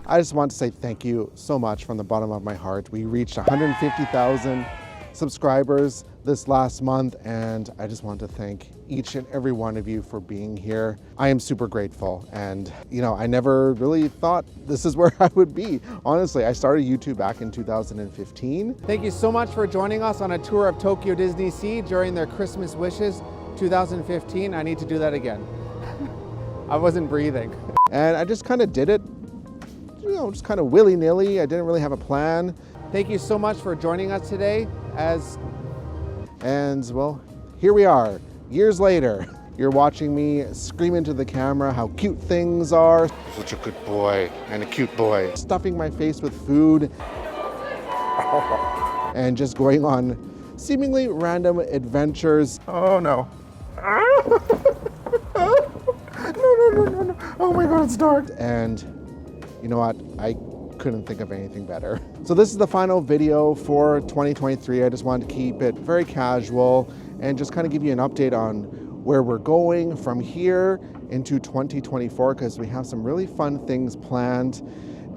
I just want to say thank you so much from the bottom of my heart. We reached 150,000 subscribers this last month, and I just want to thank each and every one of you for being here. I am super grateful, and I never really thought this is where I would be. Honestly, I started YouTube back in 2015. Thank you so much for joining us on a tour of Tokyo Disney Sea during their Christmas Wishes 2015. I need to do that again. I wasn't breathing. And I just kind of did it, just kind of willy-nilly. I didn't really have a plan. Thank you so much for joining us today. And well, here we are, years later. You're watching me scream into the camera how cute things are. Such a good boy and a cute boy. Stuffing my face with food and just going on seemingly random adventures. Oh no. No. Oh my God, it's dark. And you know what? I couldn't think of anything better. So this is the final video for 2023. I just wanted to keep it very casual and just kind of give you an update on where we're going from here into 2024, because we have some really fun things planned,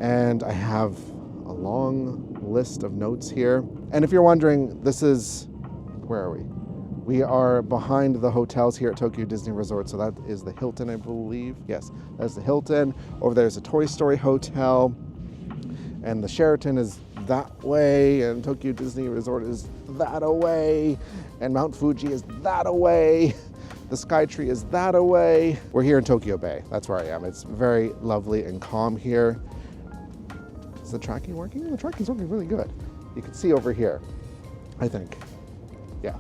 and I have a long list of notes here. And if you're wondering, where are we? We are behind the hotels here at Tokyo Disney Resort. So that is the Hilton, I believe. Yes, that's the Hilton. Over there's a Toy Story hotel. And the Sheraton is that way, and Tokyo Disney Resort is that away, and Mount Fuji is that away. The Skytree is that away. We're here in Tokyo Bay. That's where I am. It's very lovely and calm here. Is the tracking working? The tracking's working really good. You can see over here, I think. Yeah.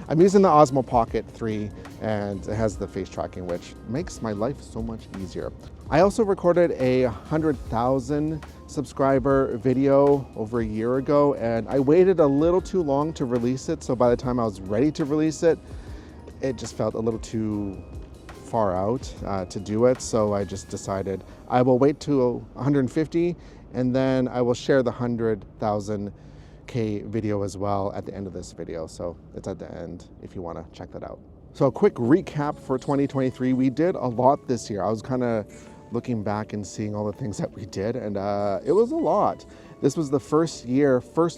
I'm using the Osmo Pocket 3, and it has the face tracking, which makes my life so much easier. I also recorded a 100,000 subscriber video over a year ago, and I waited a little too long to release it. So by the time I was ready to release it, it just felt a little too far out to do it. So I just decided I will wait to 150, and then I will share the 100,000K video as well at the end of this video. So it's at the end if you want to check that out. So a quick recap for 2023. We did a lot this year. I was kind of looking back and seeing all the things that we did, and it was a lot. This was the first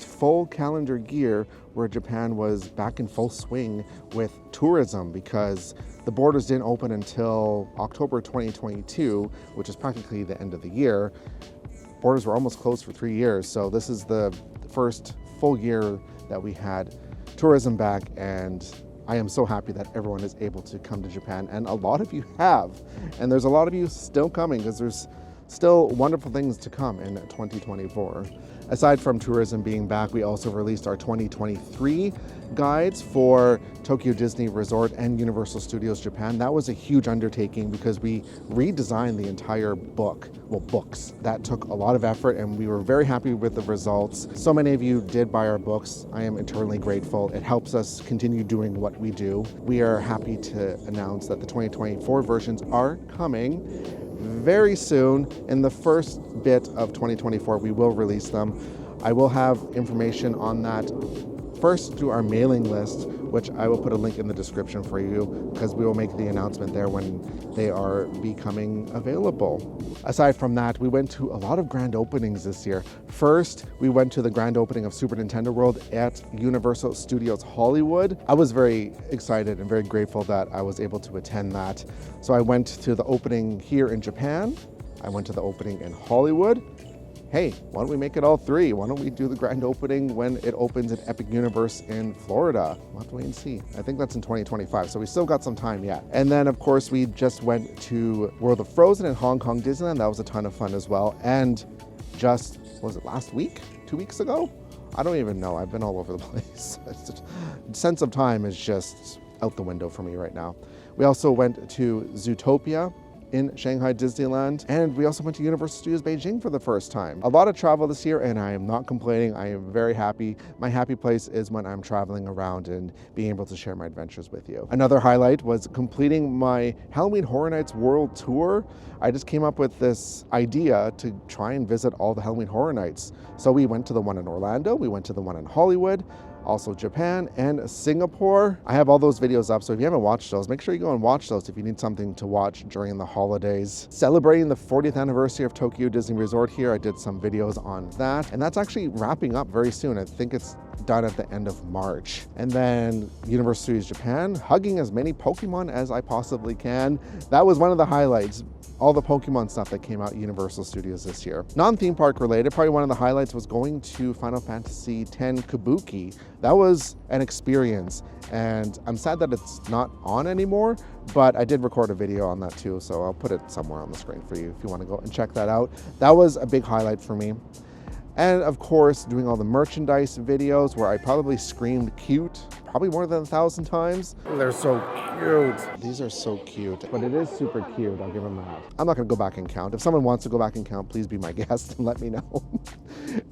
full calendar year where Japan was back in full swing with tourism, because the borders didn't open until October 2022, which is practically the end of the year. Borders were almost closed for 3 years, so this is the first full year that we had tourism back, and I am so happy that everyone is able to come to Japan, and a lot of you have. And there's a lot of you still coming, because there's still wonderful things to come in 2024. Aside from tourism being back, we also released our 2023 guides for Tokyo Disney Resort and Universal Studios Japan. That was a huge undertaking because we redesigned the entire books. That took a lot of effort, and we were very happy with the results. So many of you did buy our books. I am eternally grateful. It helps us continue doing what we do. We are happy to announce that the 2024 versions are coming very soon. In the first bit of 2024, we will release them. I will have information on that first through our mailing list, which I will put a link in the description for you, because we will make the announcement there when they are becoming available. Aside from that, we went to a lot of grand openings this year. First, we went to the grand opening of Super Nintendo World at Universal Studios Hollywood. I was very excited and very grateful that I was able to attend that. So I went to the opening here in Japan. I went to the opening in Hollywood. Hey, why don't we make it all three? Why don't we do the grand opening when it opens at Epic Universe in Florida? We'll have to wait and see. I think that's in 2025, so we still got some time yet. And then, of course, we just went to World of Frozen in Hong Kong Disneyland. That was a ton of fun as well. And just, was it last week? 2 weeks ago? I don't even know. I've been all over the place. Sense of time is just out the window for me right now. We also went to Zootopia in Shanghai Disneyland, and we also went to Universal Studios Beijing for the first time. A lot of travel this year, and I am not complaining. I am very happy. My happy place is when I'm traveling around and being able to share my adventures with you. Another highlight was completing my Halloween Horror Nights World Tour. I just came up with this idea to try and visit all the Halloween Horror Nights. So we went to the one in Orlando, we went to the one in Hollywood, also Japan and Singapore. I have all those videos up, so if you haven't watched those, make sure you go and watch those if you need something to watch during the holidays. Celebrating the 40th anniversary of Tokyo Disney Resort here, I did some videos on that, and that's actually wrapping up very soon. I think it's done at the end of March. And then Universal Studios Japan, hugging as many Pokemon as I possibly can. That was one of the highlights. All the Pokemon stuff that came out at Universal Studios this year. Non-theme park related, probably one of the highlights was going to Final Fantasy X Kabuki. That was an experience, and I'm sad that it's not on anymore, but I did record a video on that too, so I'll put it somewhere on the screen for you if you want to go and check that out. That was a big highlight for me. And of course, doing all the merchandise videos where I probably screamed cute, probably more than 1,000 times. They're so cute. These are so cute, but it is super cute, I'll give them that. I'm not gonna go back and count. If someone wants to go back and count, please be my guest and let me know.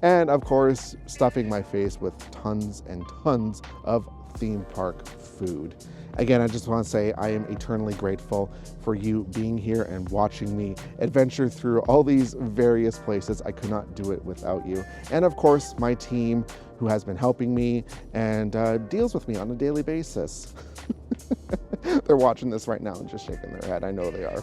And of course, stuffing my face with tons and tons of theme park food. Again, I just want to say I am eternally grateful for you being here and watching me adventure through all these various places. I could not do it without you. And of course, my team who has been helping me and deals with me on a daily basis. They're watching this right now and just shaking their head. I know they are.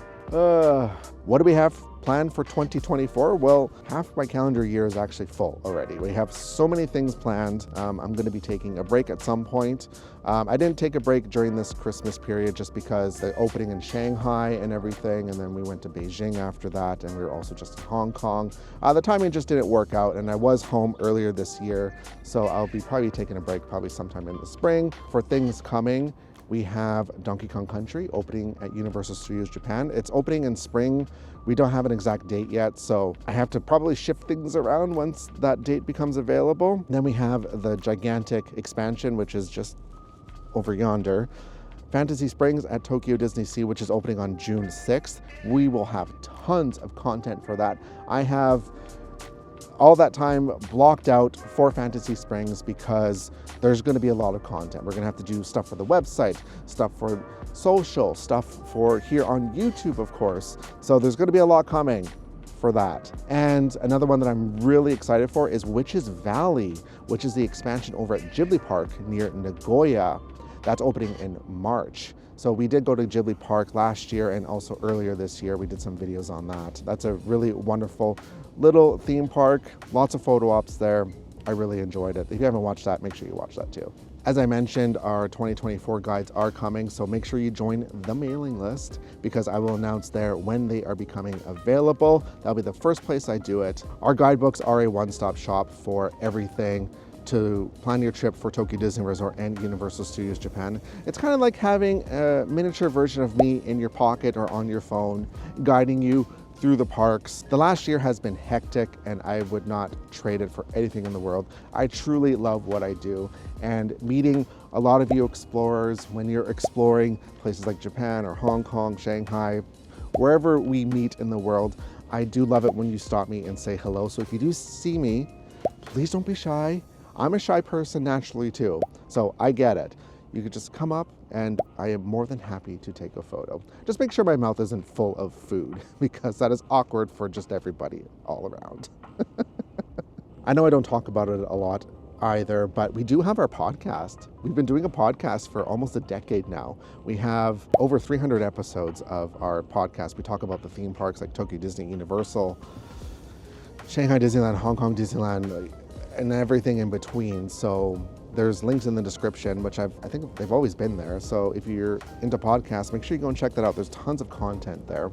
What do we have planned for 2024? Well, half my calendar year is actually full already. We have so many things planned. I'm going to be taking a break at some point. I didn't take a break during this Christmas period just because the opening in Shanghai and everything, and then we went to Beijing after that, and we were also just in Hong Kong. The timing just didn't work out, and I was home earlier this year, so I'll be probably taking a break probably sometime in the spring. For things coming, we have Donkey Kong Country opening at Universal Studios Japan. It's opening in spring. We don't have an exact date yet, so I have to probably shift things around once that date becomes available. Then we have the gigantic expansion, which is just over yonder. Fantasy Springs at Tokyo Disney Sea, which is opening on June 6th. We will have tons of content for that. I have all that time blocked out for Fantasy Springs because there's going to be a lot of content. We're going to have to do stuff for the website, stuff for social, stuff for here on YouTube, of course. So there's going to be a lot coming for that. And another one that I'm really excited for is Witch's Valley, which is the expansion over at Ghibli Park near Nagoya. That's opening in March. So we did go to Ghibli Park last year and also earlier this year. We did some videos on that. That's a really wonderful little theme park. Lots of photo ops there. I really enjoyed it. If you haven't watched that, make sure you watch that too. As I mentioned, our 2024 guides are coming, so make sure you join the mailing list because I will announce there when they are becoming available. That'll be the first place I do it. Our guidebooks are a one-stop shop for everything to plan your trip for Tokyo Disney Resort and Universal Studios Japan. It's kind of like having a miniature version of me in your pocket or on your phone, guiding you through the parks. The last year has been hectic and I would not trade it for anything in the world. I truly love what I do, and meeting a lot of you explorers when you're exploring places like Japan or Hong Kong, Shanghai, wherever we meet in the world, I do love it when you stop me and say hello. So if you do see me, please don't be shy. I'm a shy person naturally too, so I get it. You could just come up and I am more than happy to take a photo. Just make sure my mouth isn't full of food because that is awkward for just everybody all around. I know I don't talk about it a lot either, but we do have our podcast. We've been doing a podcast for almost a decade now. We have over 300 episodes of our podcast. We talk about the theme parks like Tokyo Disney, Universal, Shanghai Disneyland, Hong Kong Disneyland, and everything in between. So there's links in the description, which I think they've always been there. So if you're into podcasts, make sure you go and check that out. There's tons of content there.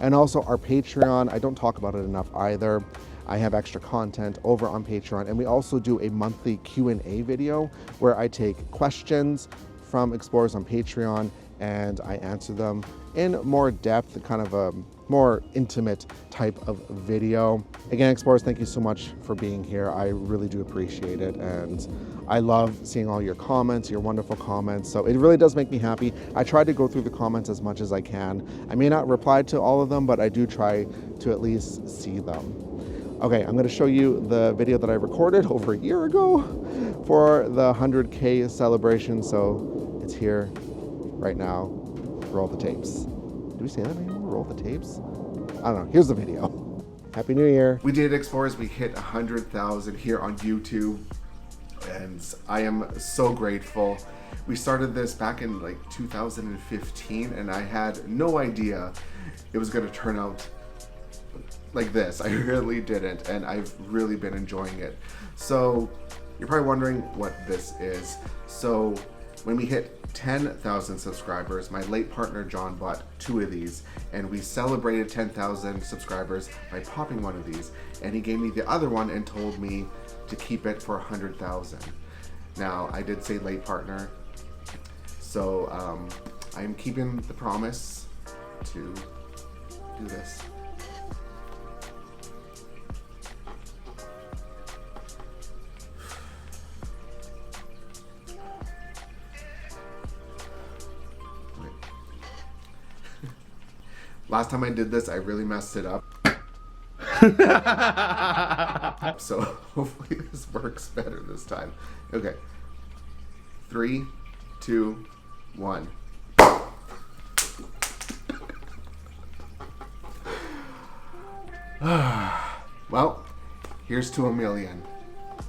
And also our Patreon, I don't talk about it enough either. I have extra content over on Patreon, and we also do a monthly Q&A video where I take questions from explorers on Patreon and I answer them in more depth, kind of a more intimate type of video. Again, explorers, thank you so much for being here. I really do appreciate it, and I love seeing all your comments, your wonderful comments. So it really does make me happy. I try to go through the comments as much as I can. I may not reply to all of them, but I do try to at least see them. Okay, I'm gonna show you the video that I recorded over a year ago for the 100K celebration. So it's here right now. Roll the tapes. Do we say that anymore? Roll the tapes? I don't know. Here's the video. Happy New Year. We did, explorers. We hit 100,000 here on YouTube. And I am so grateful. We started this back in like 2015 and I had no idea it was gonna turn out like this. I really didn't, and I've really been enjoying it. So you're probably wondering what this is. So when we hit 10,000 subscribers, my late partner John bought 2 of these, and we celebrated 10,000 subscribers by popping one of these, and he gave me the other one and told me to keep it for 100,000. Now, I did say late partner, so I'm keeping the promise to do this. Last time I did this, I really messed it up. So hopefully this works better this time. Okay. 3, 2, 1. Well, here's to 1 million.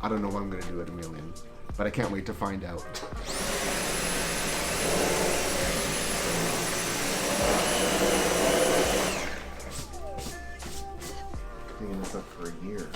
I don't know what I'm gonna do at 1 million, but I can't wait to find out. Cleaning this up for a year.